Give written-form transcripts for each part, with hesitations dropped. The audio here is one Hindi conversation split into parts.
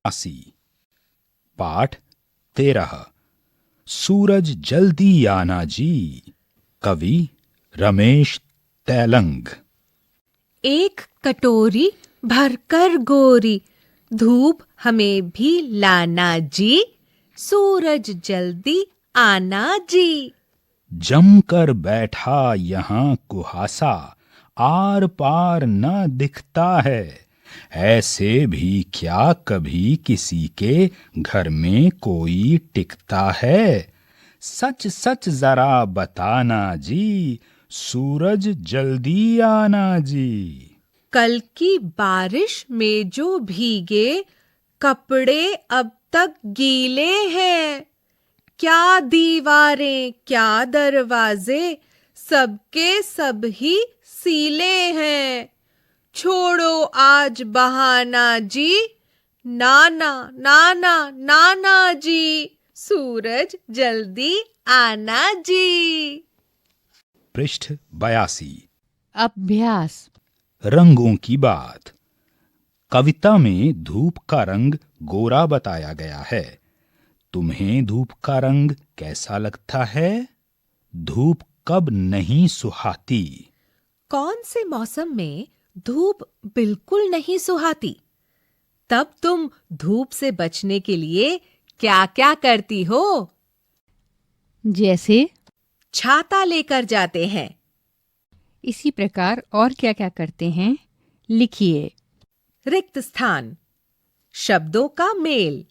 80। पाठ 13। सूरज जल्दी आना जी। कवि रमेश तैलंग। एक कटोरी भरकर गोरी, धूप हमें भी लाना जी, सूरज जल्दी आना जी। जमकर बैठा यहाँ कुहासा, आर पार न दिखता है। ऐसे भी क्या कभी किसी के घर में कोई टिकता है। सच सच जरा बताना जी, सूरज जल्दी आना जी। कल की बारिश में जो भीगे, कपड़े अब तक गीले हैं। क्या दीवारें क्या दरवाजे, सबके सब ही सीले हैं। छोड़ो आज बहाना जी, नाना नाना नाना जी, सूरज जल्दी आना जी। पृष्ठ 82। अभ्यास। रंगों की बात। कविता में धूप का रंग गोरा बताया गया है। तुम्हें धूप का रंग कैसा लगता है? धूप कब नहीं सुहाती? कौन से मौसम में धूप बिल्कुल नहीं सुहाती? तब तुम धूप से बचने के लिए क्या-क्या करती हो? जैसे छाता लेकर जाते हैं। इसी प्रकार और क्या क्या करते हैं, लिखिए। रिक्त स्थान, शब्दों का मेल।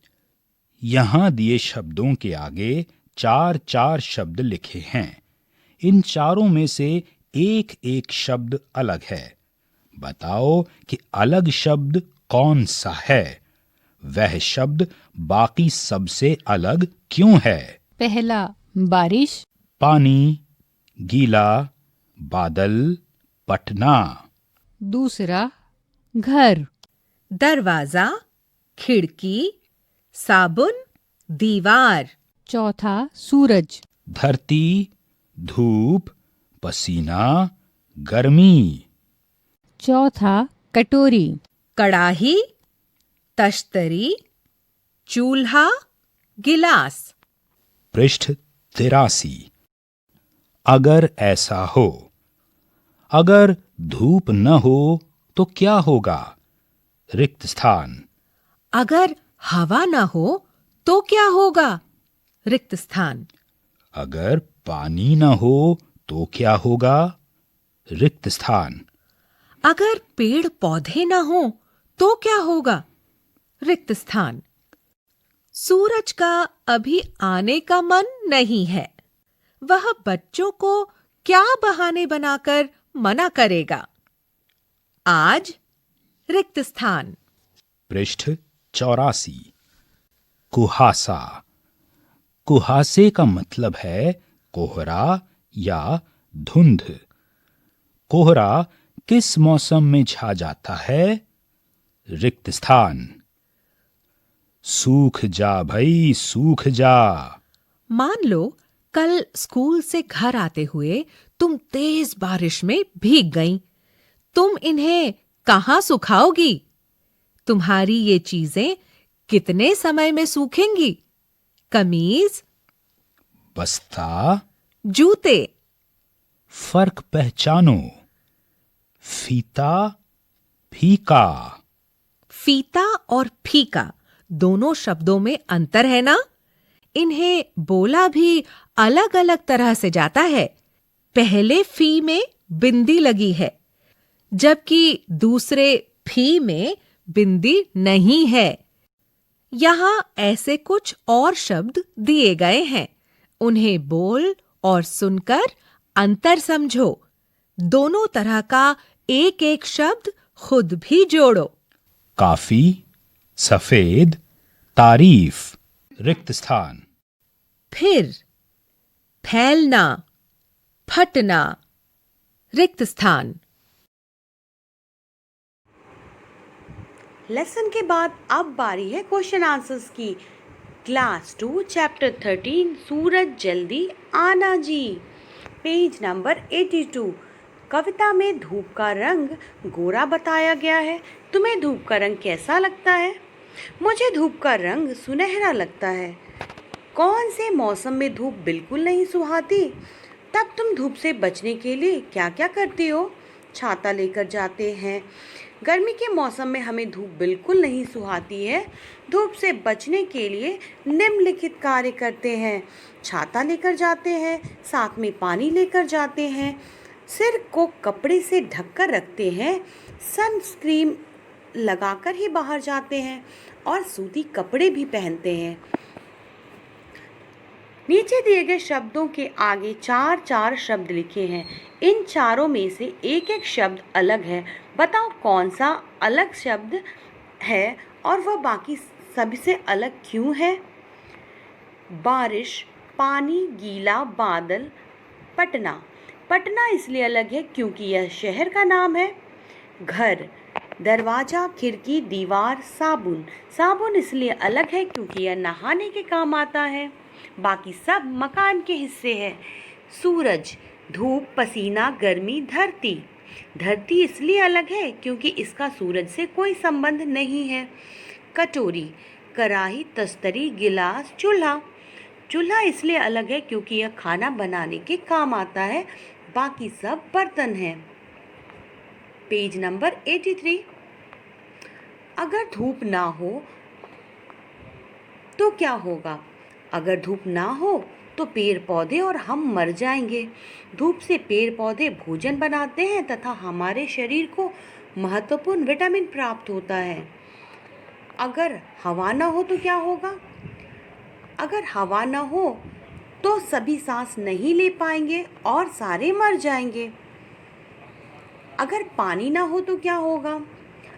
यहाँ दिए शब्दों के आगे 4-4 शब्द लिखे हैं। इन चारों में से एक एक शब्द अलग है। बताओ कि अलग शब्द कौन सा है? वह शब्द बाकी सबसे अलग क्यों है? पहला बारिश, पानी, गीला, बादल, पटना। दूसरा घर, दरवाजा, खिड़की, साबुन, दीवार। चौथा सूरज, धरती, धूप, पसीना, गर्मी। चौथा कटोरी, कड़ाही, तश्तरी, चूल्हा, गिलास। पृष्ठ 83। अगर ऐसा हो। अगर धूप न हो तो क्या होगा? रिक्त स्थान। अगर हवा न हो तो क्या होगा? रिक्त स्थान। अगर पानी न हो तो क्या होगा? रिक्त स्थान। अगर पेड़ पौधे न हो तो क्या होगा? रिक्त स्थान। सूरज का अभी आने का मन नहीं है। वह बच्चों को क्या बहाने बनाकर मना करेगा? आज रिक्त स्थान। पृष्ठ 84। कुहासा। कुहासे का मतलब है कोहरा या धुंध। कोहरा किस मौसम में छा जाता है? रिक्त स्थान। सूख जा भई सूख जा। मान लो कल स्कूल से घर आते हुए तुम तेज बारिश में भीग गईं। तुम इन्हें कहाँ सुखाओगी? तुम्हारी ये चीजें कितने समय में सूखेंगी? कमीज, बस्ता। जूते। फर्क पहचानो। फीता, फीका। फीता और फीका दोनों शब्दों में अंतर है ना? इन्हें बोला भी अलग अलग तरह से जाता है। पहले फी में बिंदी लगी है, जबकि दूसरे फी में बिंदी नहीं है। यहाँ ऐसे कुछ और शब्द दिए गए हैं। उन्हें बोल और सुनकर अंतर समझो। दोनों तरह का एक एक शब्द खुद भी जोड़ो। काफी, सफेद, तारीफ। रिक्त स्थान। फिर, फैलना, फटना। रिक्त स्थान। लेसन के बाद अब बारी है क्वेश्चन आंसर्स की। क्लास 2 चैप्टर 13 सूरज जल्दी आना जी, पेज नंबर 82। कविता में धूप का रंग गोरा बताया गया है। तुम्हें धूप का रंग कैसा लगता है? मुझे धूप का रंग सुनहरा लगता है। कौन से मौसम में धूप बिल्कुल नहीं सुहाती? तब तुम धूप से बचने के लिए क्या क्या करती हो? छाता लेकर जाते हैं। गर्मी के मौसम में हमें धूप बिल्कुल नहीं सुहाती है। धूप से बचने के लिए निम्नलिखित कार्य करते हैं। छाता लेकर जाते हैं, साथ में पानी लेकर जाते हैं, सिर को कपड़े से ढककर रखते हैं, सनस्क्रीन लगाकर ही बाहर जाते हैं और सूती कपड़े भी पहनते हैं। नीचे दिए गए शब्दों के आगे चार चार शब्द लिखे हैं। इन चारों में से एक एक शब्द अलग है। बताओ कौन सा अलग शब्द है और वह बाकी सभी से अलग क्यों है? बारिश, पानी, गीला, बादल, पटना। पटना इसलिए अलग है क्योंकि यह शहर का नाम है। घर, दरवाजा, खिड़की, दीवार, साबुन। साबुन इसलिए अलग है क्योंकि यह नहाने के काम आता है। बाकी सब मकान के हिस्से हैं। सूरज, धूप, पसीना, गर्मी, धरती। धरती इसलिए अलग है क्योंकि इसका सूरज से कोई संबंध नहीं है। कटोरी, कढ़ाई, तस्तरी, गिलास, चूल्हा। चूल्हा इसलिए अलग है क्योंकि यह खाना बनाने के काम आता है। बाकी सब बर्तन हैं। Page number 83। अगर धूप ना हो तो क्या होगा? अगर धूप ना हो तो पेड़ पौधे और हम मर जाएंगे। धूप से पेड़ पौधे भोजन बनाते हैं तथा हमारे शरीर को महत्वपूर्ण विटामिन प्राप्त होता है। अगर हवा ना हो तो क्या होगा? अगर हवा ना हो तो सभी सांस नहीं ले पाएंगे और सारे मर जाएंगे। अगर पानी ना हो तो क्या होगा?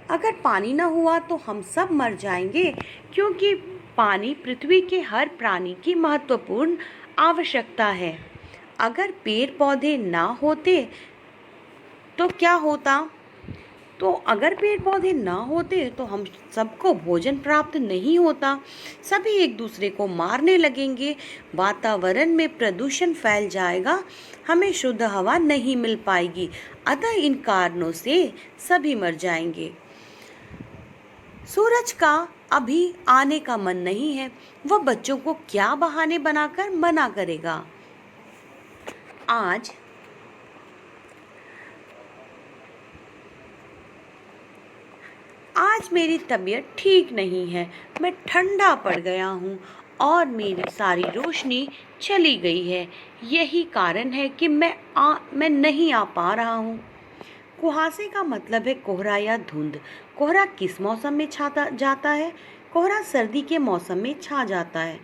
अगर पानी ना हुआ तो हम सब मर जाएंगे क्योंकि पानी पृथ्वी के हर प्राणी की महत्वपूर्ण आवश्यकता है। अगर पेड़ पौधे ना होते तो क्या होता? तो अगर पेड़ पौधे ना होते तो हम सबको भोजन प्राप्त नहीं होता। सभी एक दूसरे को मारने लगेंगे। वातावरण में प्रदूषण फैल जाएगा। हमें शुद्ध हवा नहीं मिल पाएगी। अतः इन कारणों से सभी मर जाएंगे। सूरज का अभी आने का मन नहीं है। वह बच्चों को क्या बहाने बनाकर मना करेगा? आज मेरी तबीयत ठीक नहीं है। मैं ठंडा पड़ गया हूँ और मेरी सारी रोशनी चली गई है। यही कारण है कि मैं नहीं आ पा रहा हूँ। कुहासे का मतलब है कोहरा या धुंध। कोहरा किस मौसम में छाता जाता है? कोहरा सर्दी के मौसम में छा जाता है।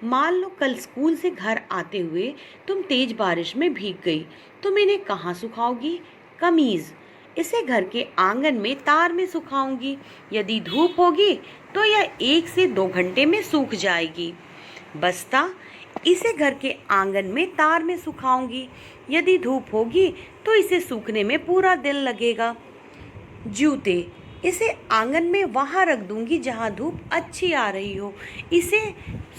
मान लो कल स्कूल से घर आते हुए तुम तेज बारिश में भीग गई। तुम इन्हें कहाँ सुखाओगी? कमीज, इसे घर के आंगन में तार में सुखाऊंगी। यदि धूप होगी तो यह 1 से 2 घंटे में सूख जाएगी। बस्ता, इसे घर के आंगन में तार में सुखाऊंगी। यदि धूप होगी तो इसे सूखने में पूरा दिन लगेगा। जूते, इसे आंगन में वहाँ रख दूंगी जहाँ धूप अच्छी आ रही हो। इसे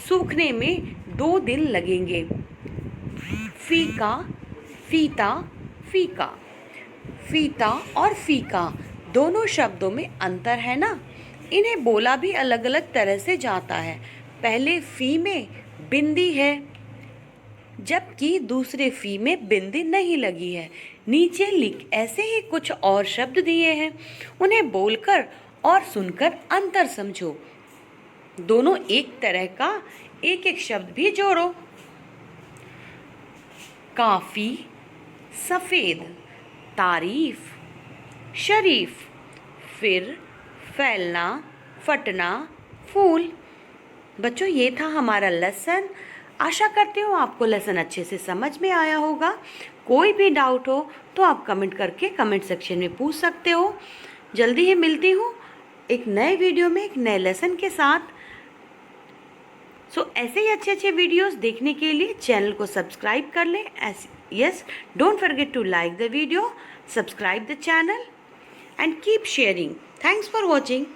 सूखने में 2 दिन लगेंगे। फीका, फीता, फीका। फीता और फीका दोनों शब्दों में अंतर है ना? इन्हें बोला भी अलग अलग तरह से जाता है। पहले फी में बिंदी है जबकि दूसरे फी में बिंदी नहीं लगी है। नीचे लिख ऐसे ही कुछ और शब्द दिए हैं। उन्हें बोलकर और सुनकर अंतर समझो। दोनों एक तरह का एक एक शब्द भी जोड़ो। काफी, सफ़ेद, तारीफ, शरीफ, फिर, फैलना, फटना, फूल। बच्चों, ये था हमारा लेसन। आशा करती हूँ आपको लेसन अच्छे से समझ में आया होगा। कोई भी डाउट हो तो आप कमेंट करके कमेंट सेक्शन में पूछ सकते हो। जल्दी ही मिलती हूँ एक नए वीडियो में एक नए लेसन के साथ। ऐसे ही अच्छे अच्छे वीडियोस देखने के लिए चैनल को सब्सक्राइब कर लें। Yes, don't forget to like the video, subscribe the channel and keep sharing. Thanks for watching.